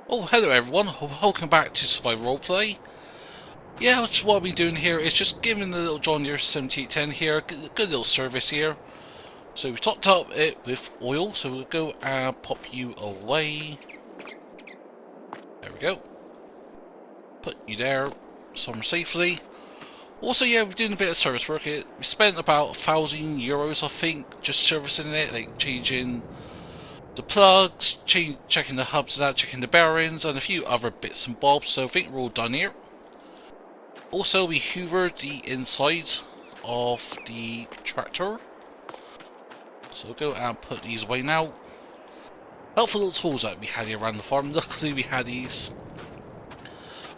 Oh, hello everyone, welcome back to Survival Roleplay. Yeah, just what we're doing here is just giving the little John Deere 7810 here, good little service here. So we topped up it with oil, so we'll go and pop you away. There we go. Put you there, somewhere safely. Also, yeah, we're doing a bit of service work. We spent about €1,000, I think, just servicing it, like changing the plugs, checking the hubs and that, checking the bearings, and a few other bits and bobs, so I think we're all done here. Also, we hoovered the inside of the tractor. So we'll go and put these away now. Helpful little tools that we had here around the farm. Luckily we had these.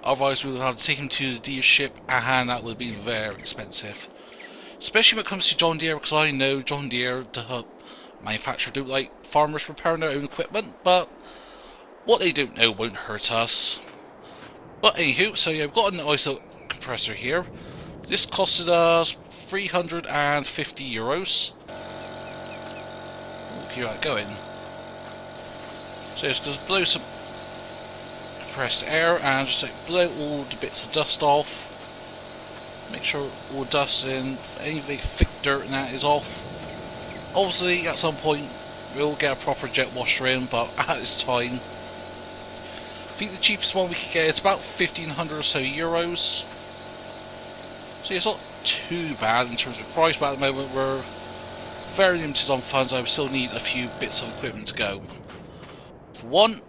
Otherwise we would have to take them to the dealership and that would be very expensive. Especially when it comes to John Deere, because I know John Deere, the manufacturer, don't like farmers repairing their own equipment, but what they don't know won't hurt us. But anywho, so yeah, we've got an ISO compressor here. This costed us €350. Keep that going. So just gonna blow some compressed air and just like blow all the bits of dust off. Make sure all dust and any big thick dirt and that is off. Obviously at some point we'll get a proper jet washer in, but at this time I think the cheapest one we could get is about 1,500 or so euros. So it's not too bad in terms of price, but at the moment we're very limited on funds. I still need a few bits of equipment to go. For one,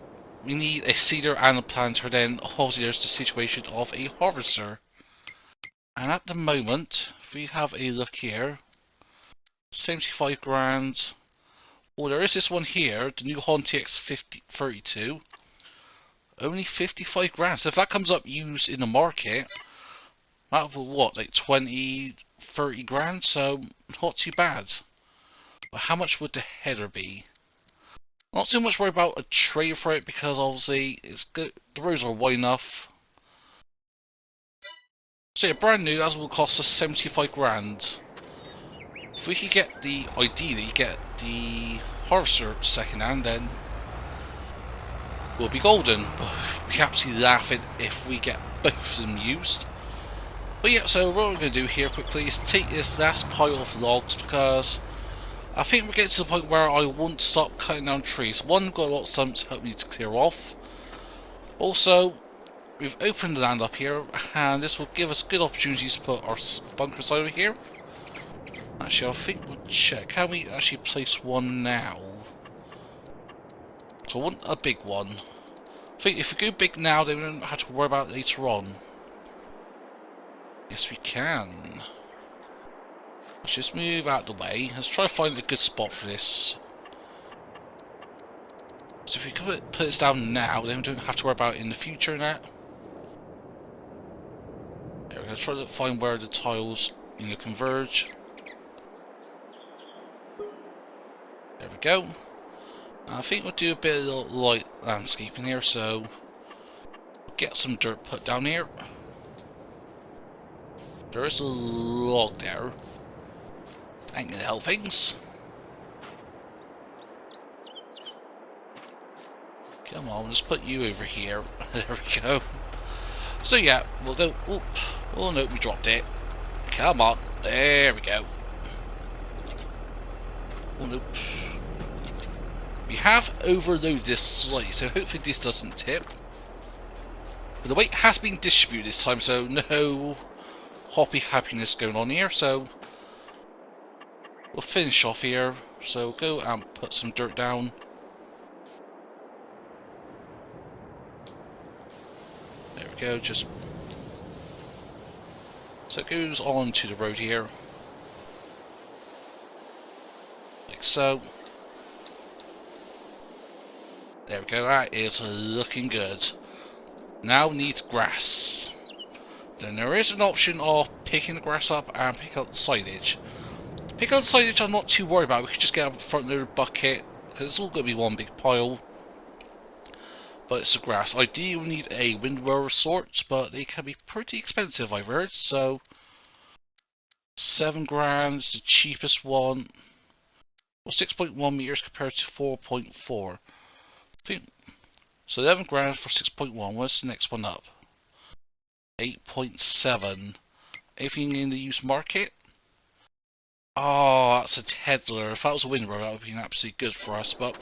we need a seeder and a planter, then obviously there's the situation of a harvester. And at the moment, if we have a look here, 75 grand. Oh, there is this one here, the new Honti X32. Only 55 grand. So if that comes up used in the market, that will what, like 20, 30 grand? So not too bad. But how much would the header be? Not so much worried about a trade for it because obviously it's good. The roads are wide enough. So yeah, brand new, that will cost us 75 grand. If we could get the, ideally get the harvester second hand, then we'll be golden. But we can absolutely laugh at if we get both of them used. But yeah, so what we're going to do here quickly is take this last pile of logs because I think we're getting to the point where I want to stop cutting down trees. One, got a lot of stumps to help me to clear off. Also, we've opened the land up here, and this will give us good opportunities to put our bunkers over here. Actually, I think we'll check. Can we actually place one now? So I want a big one. I think if we go big now, then we don't have to worry about it later on. Yes, we can. Let's just move out of the way. Let's try to find a good spot for this. So if we could put this down now, then we don't have to worry about it in the future and that. There we go. Try to find where the tiles, converge. There we go. I think we'll do a bit of light landscaping here, so we'll get some dirt put down here. There is a log there. Ain't gonna help things. Come on, let's put you over here. There we go. So yeah, we'll go. Oop. Oh no, we dropped it. Come on. There we go. Oh nope. We have overloaded this slightly, so hopefully this doesn't tip. But the weight has been distributed this time, so no hoppy happiness going on here. So we'll finish off here. So go and put some dirt down. There we go, just so it goes on to the road here. Like so. There we go, that is looking good. Now needs grass. Then there is an option of picking the grass up and pick up the silage. Pick up the silage I'm not too worried about, we could just get a front loader bucket, because it's all going to be one big pile. But it's the grass. Ideally we need a windrower of sorts, but they can be pretty expensive I've heard, so 7 grand is the cheapest one. Well, 6.1 meters compared to 4.4. I think So 11 grand for 6.1. What's the next one up? 8.7. Anything in the used market? Oh, that's a Tedler. If that was a Windrow, that would have been absolutely good for us, but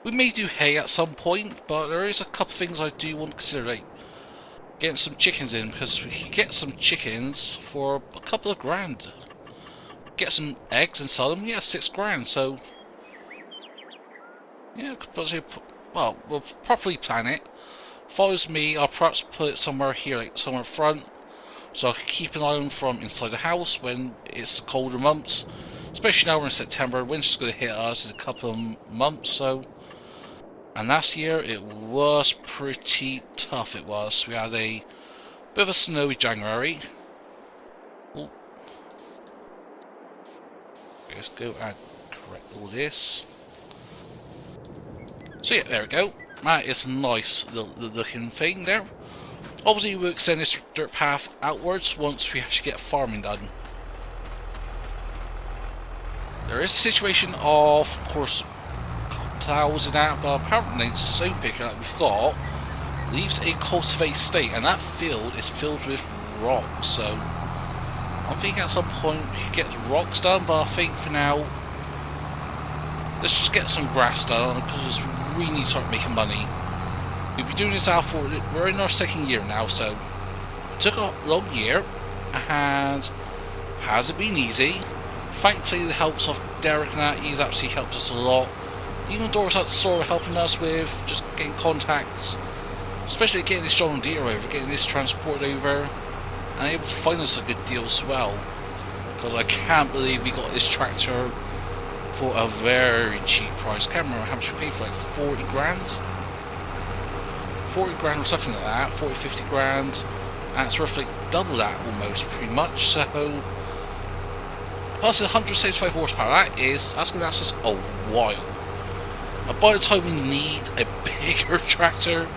we may do hay at some point, but there is a couple of things I do want to consider, like getting some chickens in, because we can get some chickens for a couple of grand. Get some eggs and sell them, yeah, 6 grand, so yeah, well, we'll properly plan it. Follows me, I'll perhaps put it somewhere here, like somewhere front, so I can keep an eye on from inside the house when it's the colder months. Especially now we're in September, winter's going to hit us in a couple of months, so. And last year it was pretty tough, it was. We had a bit of a snowy January. Oh. Let's go and correct all this. So yeah, there we go. That is a nice looking thing there. Obviously we'll extend this dirt path outwards once we actually get farming done. There is a situation of course, ploughs and that, but apparently the stone picker that we've got leaves a cultivated state, and that field is filled with rocks, so I'm thinking at some point we could get the rocks done, but I think for now let's just get some grass done, because we really need to start making money. We've been doing this now for, we're in our 2nd year now, so it took a long year, and hasn't been easy. Thankfully the helps of Derek and that, he's actually helped us a lot. Even Doris at the store helping us with just getting contacts, especially getting this John Deere over, getting this transported over, and able to find us a good deal as well. Because I can't believe we got this tractor for a very cheap price. Can't remember how much we paid for, like 40 grand? 40 grand or something like that, 40, 50 grand, and it's roughly double that almost, pretty much, so. Plus 175 horsepower, that's going to last us a while. And by the time we need a bigger tractor,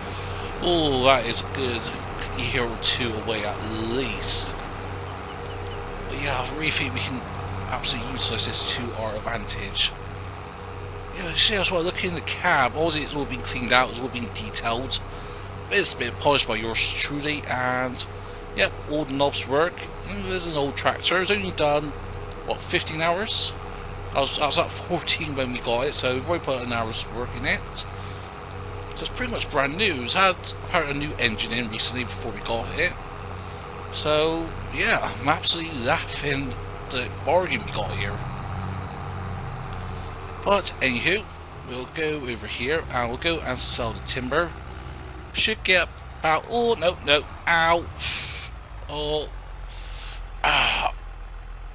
oh, that is a good year or two away at least. But yeah, I really think we can absolutely utilise this to our advantage. Yeah, you see as well, looking in the cab, obviously it's all been cleaned out, it's all been detailed. It's been polished by yours truly, and yep, all the knobs work. There's an old tractor, it's only done, what, 15 hours? I was at 14 when we got it, so we've already put an hour's work in it. So it's pretty much brand new. It's had apparently a new engine in recently before we got it. So yeah, I'm absolutely laughing the bargain we got here. But anywho, we'll go over here and we'll go and sell the timber. Should get about, oh no, ow, oh,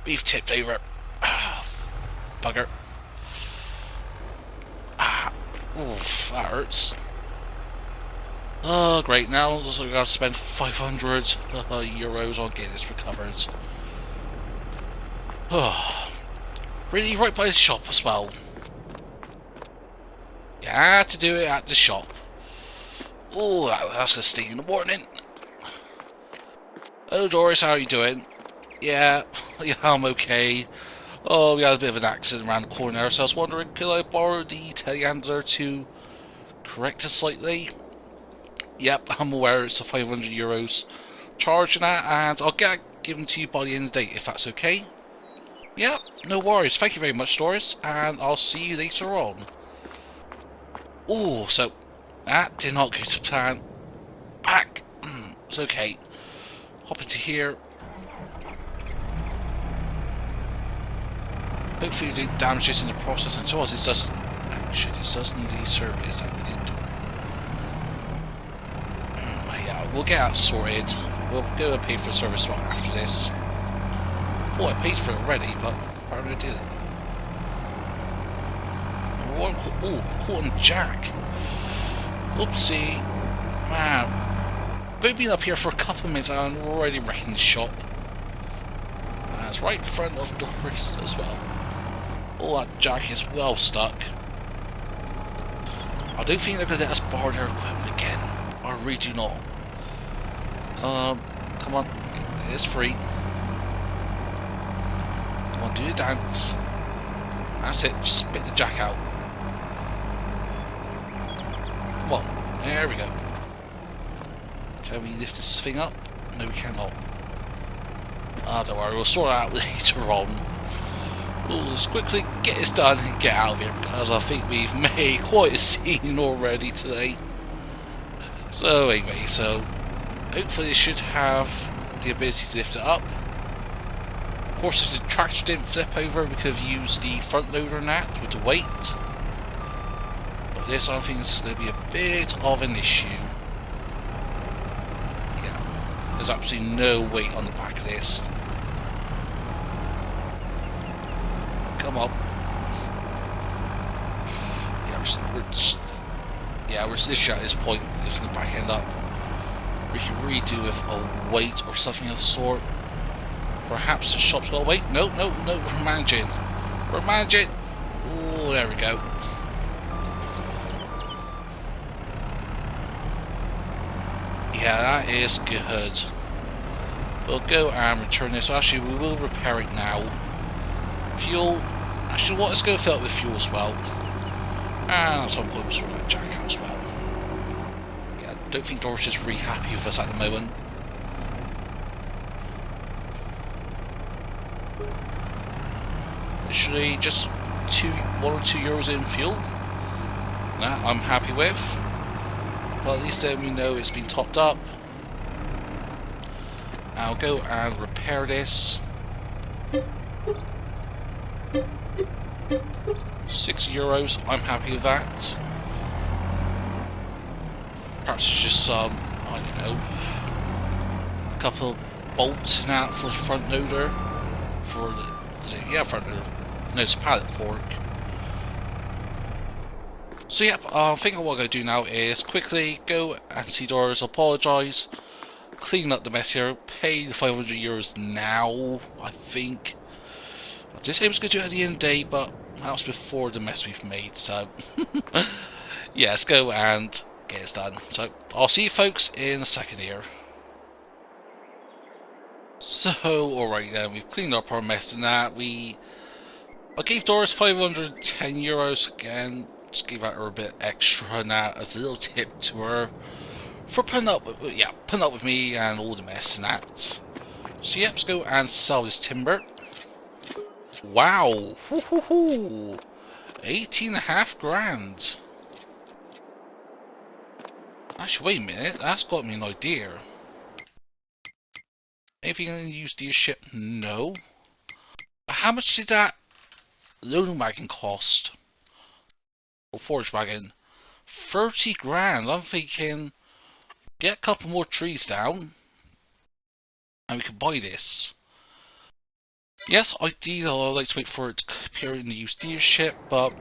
we've tipped over. Bugger. Oof, that hurts. Oh, great, now we've got to spend 500 euros on getting this recovered. Oh, really, right by the shop as well. You had to do it at the shop. Oh, that's gonna sting in the morning. Hello, Doris, how are you doing? Yeah, I'm okay. Oh, we had a bit of an accident around the corner, so I was wondering, could I borrow the telehandler to correct it slightly? Yep, I'm aware it's a 500 euros charge and that, and I'll get it given to you by the end of the day, if that's okay. Yep, no worries. Thank you very much, Doris, and I'll see you later on. Oh, so that did not go to plan. Back. It's okay. Hop into here. Hopefully we didn't damage this in the process, and to us it doesn't. Actually, this does need a service that we didn't do. Yeah, we'll get that sorted. We'll go and pay for the service one after this. Thought I paid for it already, but apparently I didn't. Oh, caught on Jack. Oopsie. Man. We've been up here for a couple of minutes and we're already wrecking the shop. It's right in front of Doris as well. Oh, that Jack is well stuck. I don't think they're going to let us borrow their equipment again. I really do not. Come on. It's free. Come on, do the dance. That's it. Just spit the Jack out. Come on. There we go. Can we lift this thing up? No, we cannot. Ah, don't worry, we'll sort it out later on. Let's quickly get this done and get out of here, because I think we've made quite a scene already today. So anyway, hopefully this should have the ability to lift it up. Of course, if the tractor didn't flip over, we could have used the front loader now with the weight. But this, I think, is going to be a bit of an issue. Yeah, there's absolutely no weight on the back of this. Come on. Yeah, we're just literally at this point, lifting the back end up. We can really do with a weight or something of the sort. Perhaps the shop's got a weight? No, we're managing. We're managing. Oh, there we go. Yeah, that is good. We'll go and return this. Actually, we will repair it now. Fuel. Actually, what? Let's go fill it with fuel as well. And at some point, we'll sort that jack out as well. Yeah, I don't think Doris is really happy with us at the moment. Literally just 1 or 2 euros in fuel. That I'm happy with. But at least then we know it's been topped up. I'll go and repair this. 6 euros, I'm happy with that. Perhaps it's just some, I don't know, a couple of bolts now for the front loader. For the, yeah, front loader. No, it's a pallet fork. So yep, I think what I'm going to do now is quickly go and see Doris, apologise, clean up the mess here, pay the 500 euros now, I think. I did say I was going to do it at the end of the day, but that was before the mess we've made, so yeah, let's go and get this done. So I'll see you folks in a second here. So alright then, we've cleaned up our mess and that. I gave Doris 510 euros again, just gave her a bit extra now as a little tip to her for putting up with me and all the mess and that. So yeah, let's go and sell this timber. Wow, 18.5 grand. Actually, wait a minute, that's got me an idea. Anything in the used dealership? No. How much did that loading wagon cost? Or forage wagon? 30 grand. I'm thinking, get a couple more trees down, and we could buy this. Yes, ideally I'd like to wait for it to appear in the used dealership, but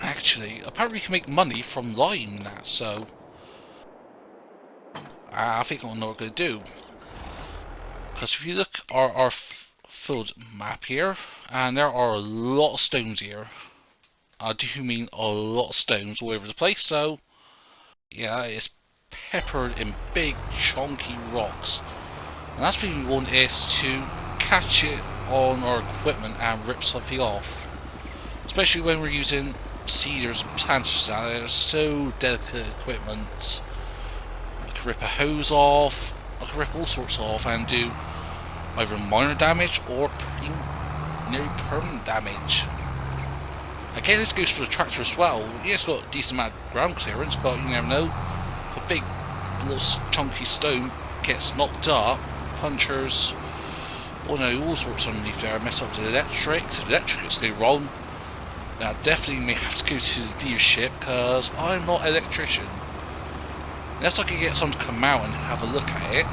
actually, apparently we can make money from lime now, so I think I know what I'm going to do. Because if you look at our field map here, and there are a lot of stones here. I do mean a lot of stones all over the place, so yeah, it's peppered in big chunky rocks. And that's what we want, is to catch it on our equipment and rip something off. Especially when we're using seeders and planters now, they're so delicate equipment. I can rip a hose off, I can rip all sorts off and do either minor damage or pretty nearly permanent damage. Again, this goes for the tractor as well. Yeah, it's got a decent amount of ground clearance, but you never know. If a big little chunky stone gets knocked up, punchers, or no, all sorts underneath there, mess up the electric. If the electrics go wrong, now definitely may have to go to the dealership, because I'm not an electrician. Unless I can get someone to come out and have a look at it.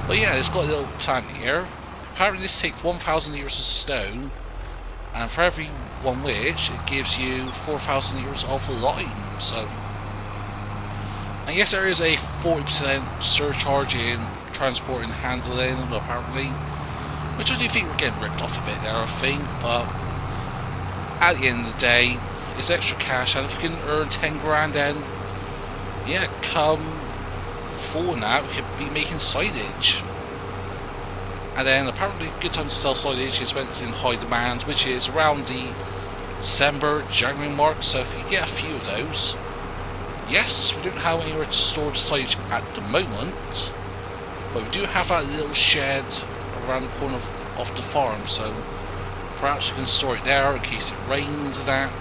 But yeah, it's got a little plant here. Apparently this takes 1,000 litres of stone, and for every one which, it gives you 4,000 litres of lime, so... And yes, there is a 40% surcharge in transport and handling, apparently. Which I do think we're getting ripped off a bit there, I think, but... At the end of the day, it's extra cash, and if we can earn 10 grand then... Yeah, come fall now, we could be making silage. And then apparently a good time to sell silage is when it's in high demand, which is around the December, January mark, so if you get a few of those. Yes, we don't have anywhere to store the silage at the moment, but we do have that little shed around the corner of the farm, so perhaps we can store it there in case it rains and that.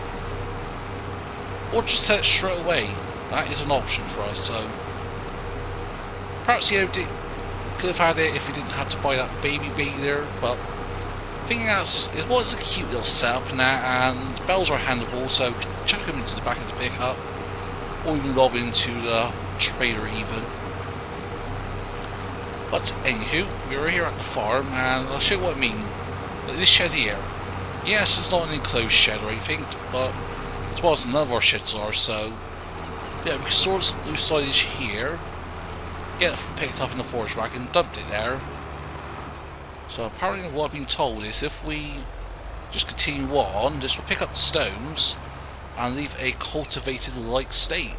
Or just set it straight away. That is an option for us, so perhaps, you know, could have had it if we didn't have to buy that baby there, but I think it was a cute little setup and that, and bells are handleable, so chuck them into the back of the pickup, or even lob into the trailer even. But anywho, we're here at the farm, and I'll show you what I mean. This shed here, yes, it's not an enclosed shed or anything, but as well as none of our sheds are, so yeah, we can store this loose silage here, get it picked up in the forage wagon, dumped it there. So apparently what I've been told is if we just continue on, this will pick up the stones and leave a cultivated like state.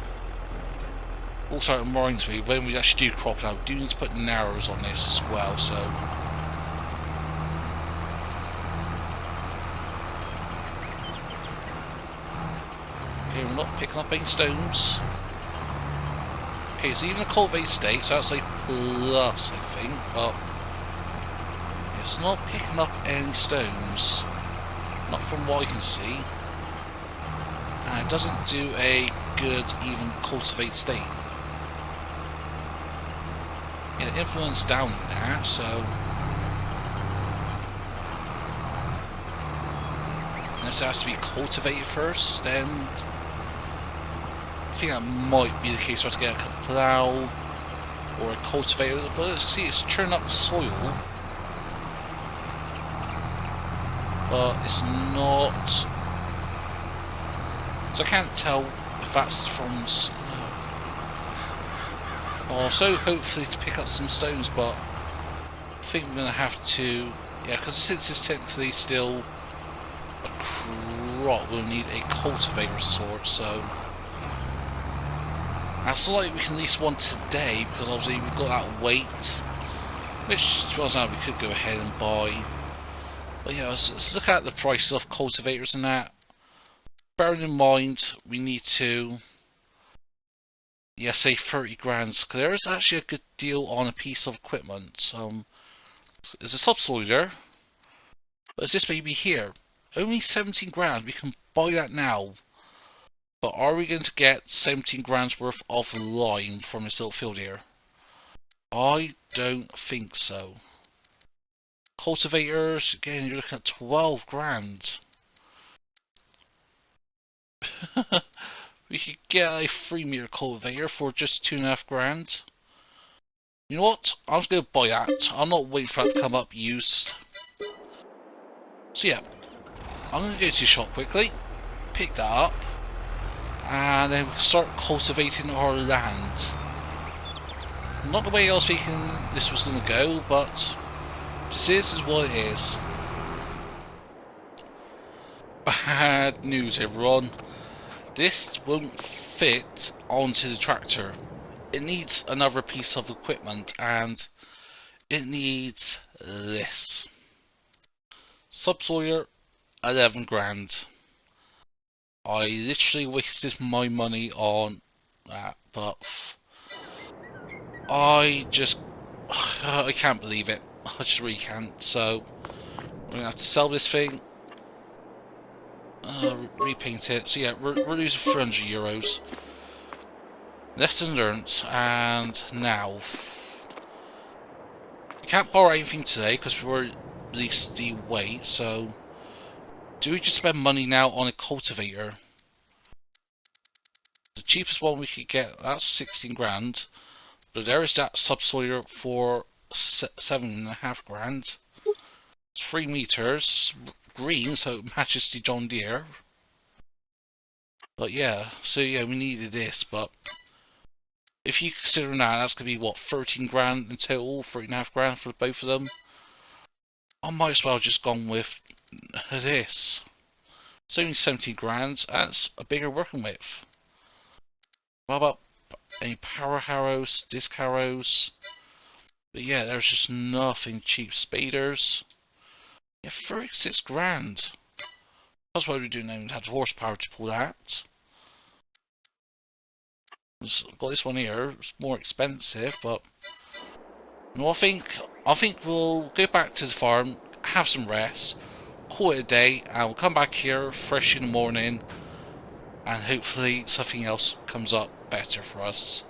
Also, it reminds me, when we actually do crop out, we do need to put narrows on this as well, so okay, we're not picking up any stones. Okay, so even a cultivated state, so that's a plus, I think, but it's not picking up any stones, not from what I can see, and it doesn't do a good even cultivate state. It influenced down there, so unless it has to be cultivated first, then I think that might be the case. We have to get a plough or a cultivator, but let's see, it's churning up the soil, but it's not, so I can't tell if that's from also hopefully to pick up some stones, but I think we're going to have to, yeah, because since it's technically still a crop, we'll need a cultivator of sorts, so that's like we can at least one today, because obviously we've got that weight, which to be honest now we could go ahead and buy. But yeah, let's look at the prices of cultivators and that. Bearing in mind we need to, yeah, say 30 grand, because there is actually a good deal on a piece of equipment. There's a subsoiler, but is this baby here? Only 17 grand, we can buy that now. But are we going to get 17 grand's worth of lime from this little field here? I don't think so. Cultivators, again, you're looking at 12 grand. We could get a 3-meter cultivator for just 2.5 grand. You know what? I'm just going to buy that. I'm not waiting for that to come up used. So yeah, I'm going to go to the shop quickly, pick that up, and then we can start cultivating our land. Not the way I was thinking this was going to go, but this is what it is. Bad news, everyone. This won't fit onto the tractor. It needs another piece of equipment, and it needs this. Subsoiler, 11 grand. I literally wasted my money on that, but I can't believe it. I just really can't. So we're gonna have to sell this thing, repaint it. So yeah, we're losing 300 euros. Lesson learnt, and now we can't borrow anything today because we're at least the weight. So do we just spend money now on a cultivator? The cheapest one we could get, that's 16 grand. But there is that subsoiler for 7.5 grand. It's 3 meters, green, so it matches the John Deere. But yeah, so yeah, we needed this, but if you consider that, that's going to be what, 13 grand in total, 3.5 grand for both of them. I might as well just gone with this. It's only 17 grand, that's a bigger working width. What about any power harrows, disc harrows? But yeah, there's just nothing cheap. Spaders. Yeah, 36 grand. That's why we do now have the horsepower to pull that. I've got this one here. It's more expensive, but you know, I think we'll go back to the farm, have some rest, call it a day, and we'll come back here fresh in the morning, and hopefully something else comes up better for us.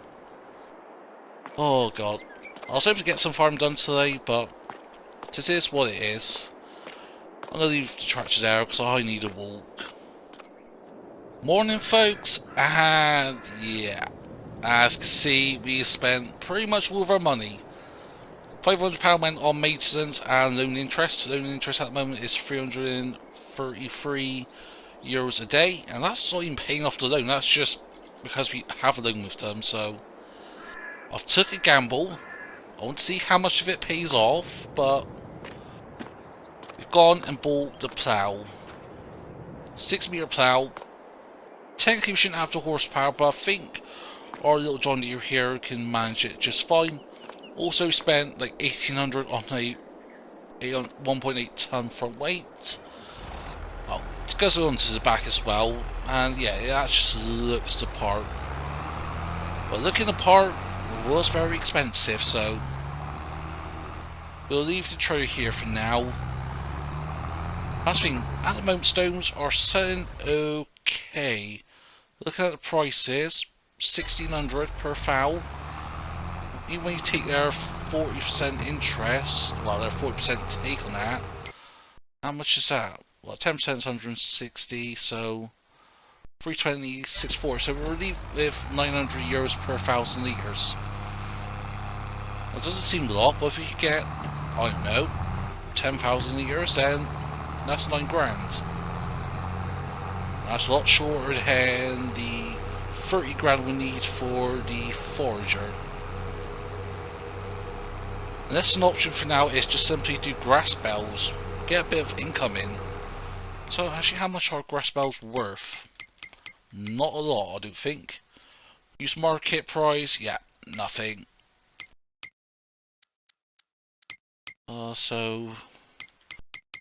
Oh god, I was able to get some farm done today, but it is what it is. I'm gonna leave the tractor there because I need a walk. Morning, folks, and yeah, as you can see, we spent pretty much all of our money. £500 went on maintenance and loan interest. Loan interest at the moment is €333 a day, and that's not even paying off the loan. That's just because we have a loan with them. So I've took a gamble. I want to see how much of it pays off, but we've gone and bought the plough. 6-metre plough. Technically we shouldn't have the horsepower, but I think our little John Deere here can manage it just fine. Also spent like 1800 on a 1.8 ton front weight. Oh, it goes on to the back as well, and yeah, it actually looks the part. But looking the part was very expensive, so we'll leave the trailer here for now. Last thing, at the moment stones are selling okay. Looking at the prices, 1600 per foul. Even when you take their 40% interest, well, their 40% take on that, how much is that? Well, 10% is 160, so 320, 640. So we're really with €900 per 1,000 litres. That doesn't seem a lot, but if we could get, I don't know, 10,000 litres, then that's 9 grand. That's a lot shorter than the 30 grand we need for the forager. And that's an option for now, is just simply do grass bells, get a bit of income in. So actually, how much are grass bells worth? Not a lot, I don't think. Use market price, yeah, nothing. So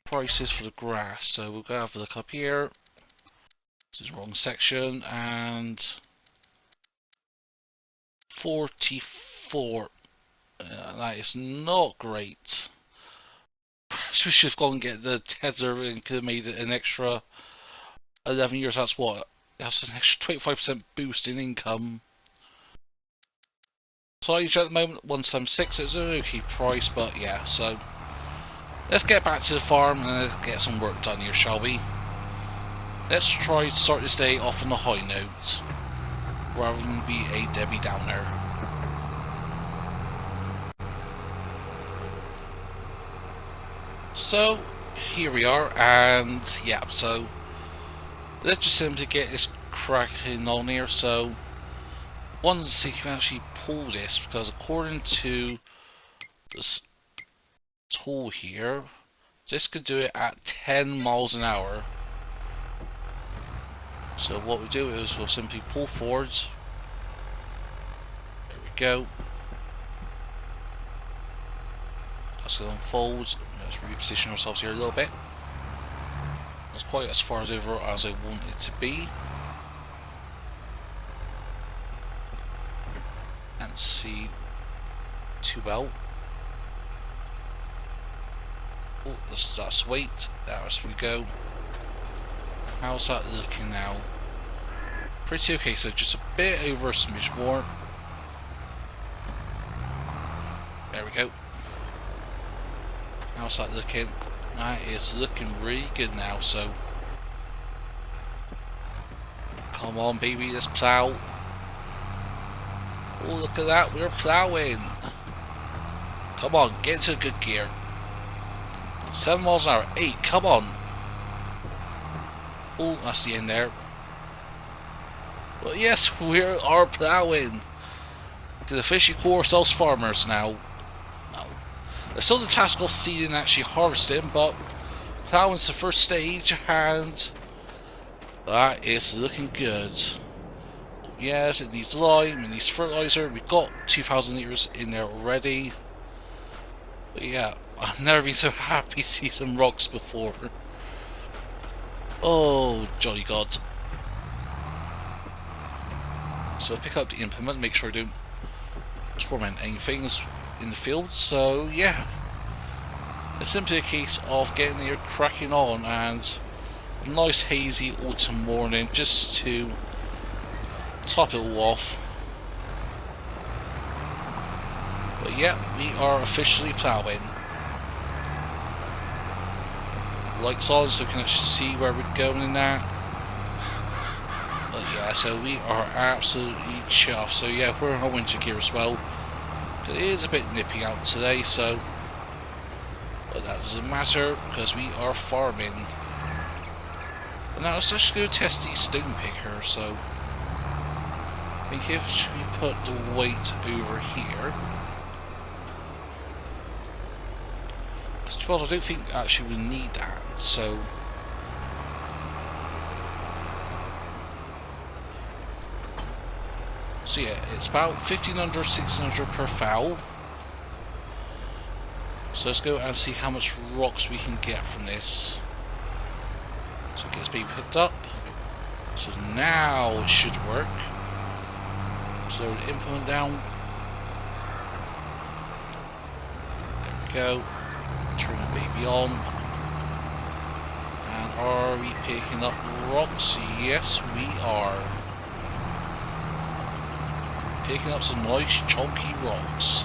prices for the grass. So we'll go have a look up here. This is the wrong section, and 44. That is not great. So we should have gone and get the tether and could have made it an extra 11 years. That's what? That's an extra 25% boost in income. Size at the moment 176. It's an okay price, but yeah. So let's get back to the farm and let's get some work done here, shall we? Let's try to start this day off on a high note, rather than be a Debbie Downer. So here we are, and yeah, so let's just simply get this cracking on here. So want to see if you can actually pull this, because according to this tool here, this could do it at 10 miles an hour. So what we do is we'll simply pull forwards. There we go. That's going to unfold. Let's reposition ourselves here a little bit. That's quite as far as over as I want it to be. Can't see too well. Oh, that's weight. As we go. How's that looking now? Pretty okay, so just a bit over a smidge more. There we go. How's that looking? That is looking really good now, so come on baby, let's plow. Oh, look at that, we're plowing. Come on, get into good gear. 7 miles an hour, 8, come on. Oh, that's the end there. Well, yes, we are plowing. Can officially call ourselves farmers now. No. There's still the task of seeding and actually harvesting, but plowing's the first stage, and that is looking good. Yes, it needs lime, it needs fertilizer. We've got 2,000 litres in there already. But yeah, I've never been so happy to see some rocks before. Oh, jolly god. So pick up the implement, make sure I don't torment anything in the field. So yeah, it's simply a case of getting here, cracking on, and a nice hazy autumn morning just to top it all off. But yeah, we are officially ploughing. Lights on so we can actually see where we're going in that. But yeah, so we are absolutely chuffed. So yeah, we're in our winter gear as well. It is a bit nippy out today, so but that doesn't matter because we are farming. But now let's just go test the stone picker. So I think if we put the weight over here, because I don't think actually we need that. So yeah, it's about 1500, 1600 per foul. So let's go and see how much rocks we can get from this. So it gets being picked up. So now it should work. So implement down. There we go. Turn the baby on. And are we picking up rocks? Yes, we are. Picking up some nice chunky rocks.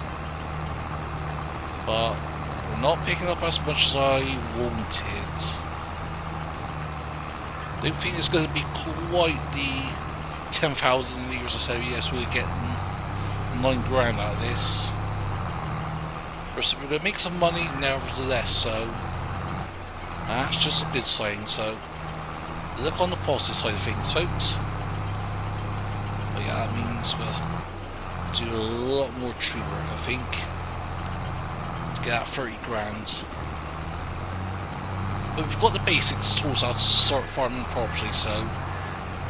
But we're not picking up as much as I wanted. Don't think it's going to be quite the 10,000 litres or so. Yes, we're getting 9 grand out of this. We're going to make some money nevertheless, so that's just a good sign. So look on the positive side of things, folks. But yeah, that means we'll do a lot more tree work, I think, to get that 30 grand. But we've got the basics tools how to start farming properly, so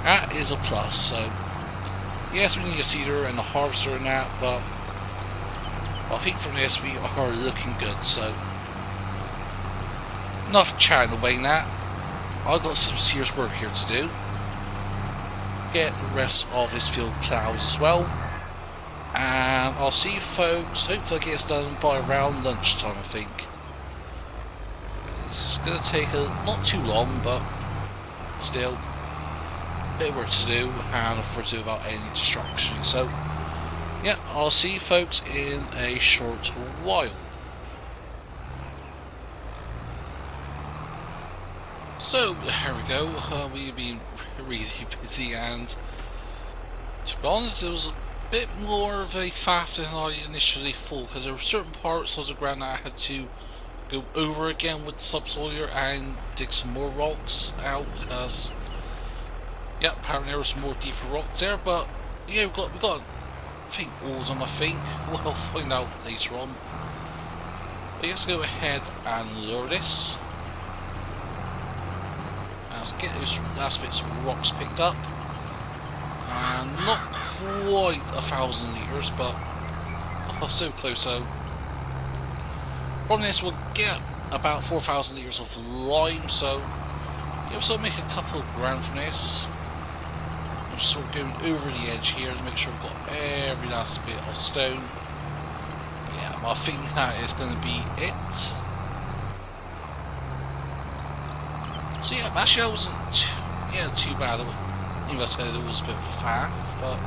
that is a plus. So yes, we need a seeder and a harvester and that, but I think from this we are looking good. So enough chatting away now. I've got some serious work here to do. Get the rest of this field ploughed as well, and I'll see you folks. Hopefully I get this done by around lunchtime, I think. It's going to take not too long, but still a bit of work to do, and for to without any distraction. So yeah, I'll see you folks in a short while. So here we go. We've been really busy, and to be honest, it was a bit more of a faff than I initially thought, because there were certain parts of the ground that I had to go over again with subsoiler and dig some more rocks out, because yeah, apparently there were some more deeper rocks there. But yeah, we got I think all of them. I think we'll find out later on. But let's go ahead and lower this. Let's get those last bits of rocks picked up. And not quite 1,000 litres, but so close. So from this we'll get about 4,000 litres of lime. So yeah, we'll sort of make a couple of grand from this. I'm just sort of going over the edge here to make sure we've got every last bit of stone. Yeah, well, I think that is going to be it. So yeah, actually I wasn't too bad. Even I said it was a bit of a faff, but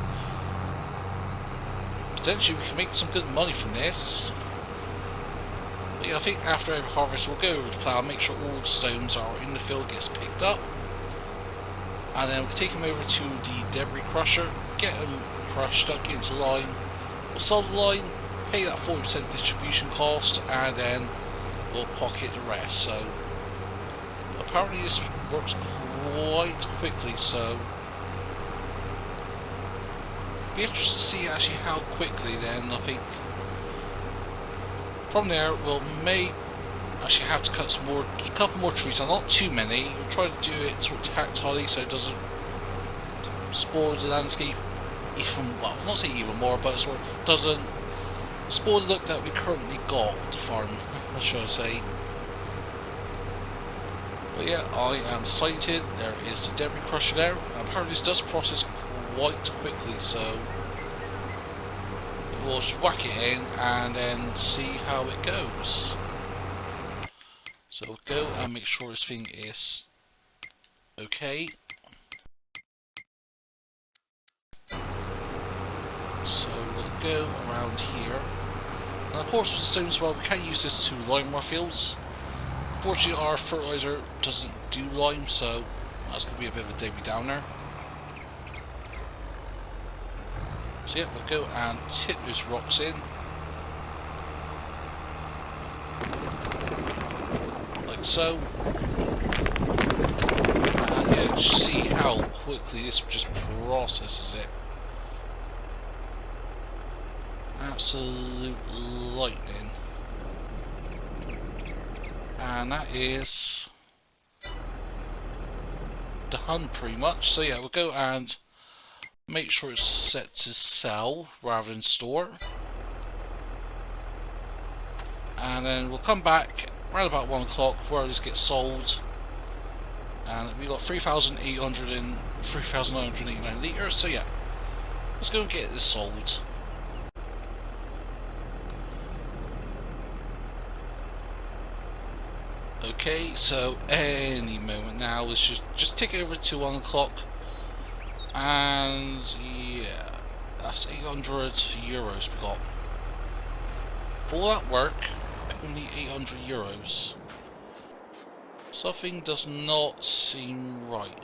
potentially we can make some good money from this. But yeah, I think after every harvest we'll go over the plough, make sure all the stones are in the field gets picked up, and then we'll take them over to the debris crusher, get them crushed, get into lime. We'll sell the lime, pay that 40% distribution cost, and then we'll pocket the rest. So apparently this works quite quickly, so be interested to see actually how quickly. Then I think from there we'll may actually have to cut a couple more trees, and not too many. We'll try to do it sort of tactilely so it doesn't spoil the landscape even, well, not say even more, but it sort of doesn't spoil the look that we currently got to farm, should I say. But yeah, I am sighted. There is the debris crusher there. Apparently this does process quite quickly, so we'll just whack it in and then see how it goes. So we'll go and make sure this thing is okay. So we'll go around here. And of course with stones as well, we can use this to lime our fields. Unfortunately our fertilizer doesn't do lime, so that's going to be a bit of a Debbie Downer. So yeah, we'll go and tip those rocks in. Like so. And yeah, just see how quickly this just processes it. Absolute lightning. And that is done pretty much. So yeah, we'll go and make sure it's set to sell rather than store. And then we'll come back around about 1 o'clock where this gets sold. And we got 3,800 and 3,989 litres. So yeah, let's go and get this sold. Okay, so any moment now, let's just tick over to 1 o'clock, and yeah, that's 800 euros we got. For all that work, only 800 euros. Something does not seem right.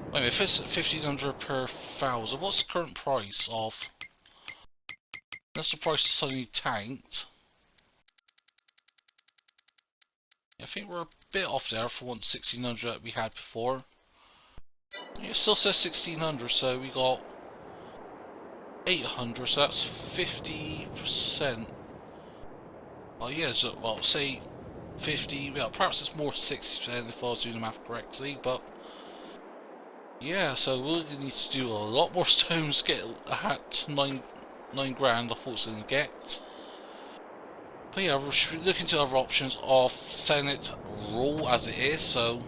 Wait a minute, if it's 1,500 per thousand, what's the current price of? That's the price suddenly tanked. I think we're a bit off there for 1,600 that we had before. It still says 1,600, so we got 800, so that's 50%. Oh yeah, so, well, say 50, well, perhaps it's more 60% if I was doing the math correctly, but yeah, so we'll need to do a lot more stones to get at 9 grand I thought it was going to get. But yeah, we should look into other options of selling it raw as it is, so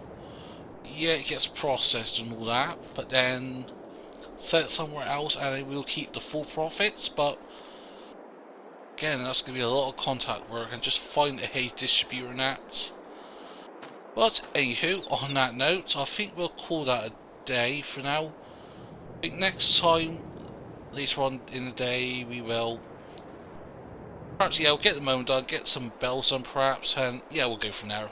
yeah, it gets processed and all that, but then sell it somewhere else and then we'll keep the full profits. But again, that's going to be a lot of contact work and just find a distributor and that. But anywho, on that note, I think we'll call that a day for now. I think next time, later on in the day, we will perhaps, yeah, we'll get the moment done, get some bells on perhaps, and yeah, we'll go from there.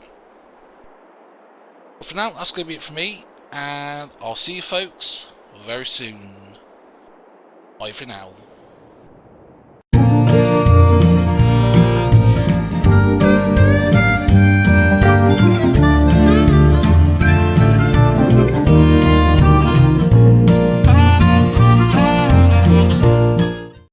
But for now, that's going to be it for me, and I'll see you folks very soon. Bye for now.